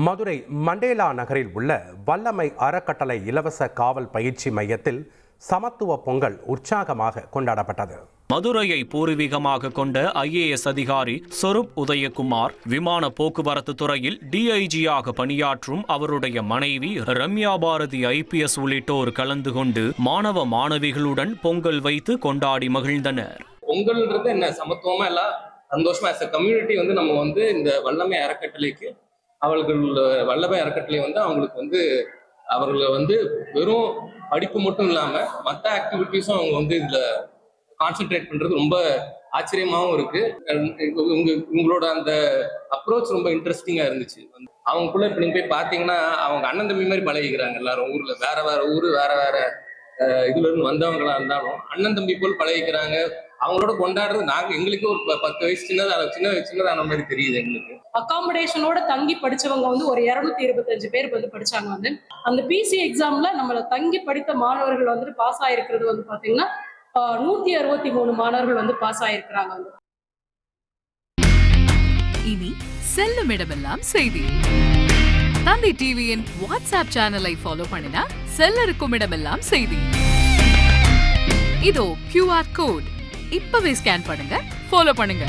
Madurai Mandela நகரில் உள்ள வல்லமை அறக்கட்டளை இலவச காவல் பயிற்சி மையத்தில் சமத்துவ பொங்கல் உற்சாகமாக கொண்டாடப்பட்டது. மதுரையை பூர்வீகமாக கொண்ட IAS அதிகாரி சொரூப் உதயகுமார் விமான போக்குவரத்து துறையில் DIG-யாக பணியாற்றும் அவருடைய மனைவி ரம்யா பாரதி IPS உள்ளிட்டோர் கலந்து கொண்டு மாணவ மாணவிகளுடன் பொங்கல் வைத்து கொண்டாடி மகிழ்ந்தனர். பொங்கல்ன்றது என்ன சமத்துவமா எல்லாம் சந்தோஷமா கம்யூனிட்டி நம்ம இந்த வல்லமை அறக்கட்டளைக்கு வல்லமை அறக்கட்டளை அவங்களுக்கு அவர்களை வெறும் படிப்பு மட்டும் இல்லாம மற்ற ஆக்டிவிட்டிஸும் அவங்க இதுல கான்சென்ட்ரேட் பண்றது ரொம்ப ஆச்சரியமாவும் இருக்கு. உங்களோட அந்த அப்ரோச் ரொம்ப இன்ட்ரெஸ்டிங்கா இருந்துச்சு. அவங்களுக்குள்ள இப்ப நீங்க போய் பாத்தீங்கன்னா அவங்க அண்ணன் தம்பி மாதிரி பழகிக்கிறாங்க. எல்லாரும் ஊர்ல வேற வேற ஊரு வேற வேற இதுல இருந்து வந்தவங்களா இருந்தாலும் அண்ணன் தம்பி போல் பழகிக்கிறாங்க. அவங்களோட கொண்டாடுறது நாங்க எங்களுக்கு ஒரு 10 வயசு சின்னதான மாதிரி தெரியுது. எங்களுக்கு அகாமடேஷனோட தங்கி படிச்சவங்க ஒரு 225 பேர் படிச்சாங்க. அந்த PC எக்ஸாம்ல நம்மள தங்கி படித்த மாணவர்கள் பாஸ் ஆயிருக்கிறது பாத்தீங்கன்னா 163 மாணவர்கள் பாஸ் ஆயிருக்கிறாங்க. இனி செல்லும் இடமெல்லாம் செய்தி. தந்தி டிவியின் வாட்ஸ்அப் சேனலை ஃபாலோ பண்ணினா செல்ல இருக்கும் இடமெல்லாம் செய்தி. இதோ QR கோட் இப்பவே ஸ்கேன் பண்ணுங்க, ஃபாலோ பண்ணுங்க.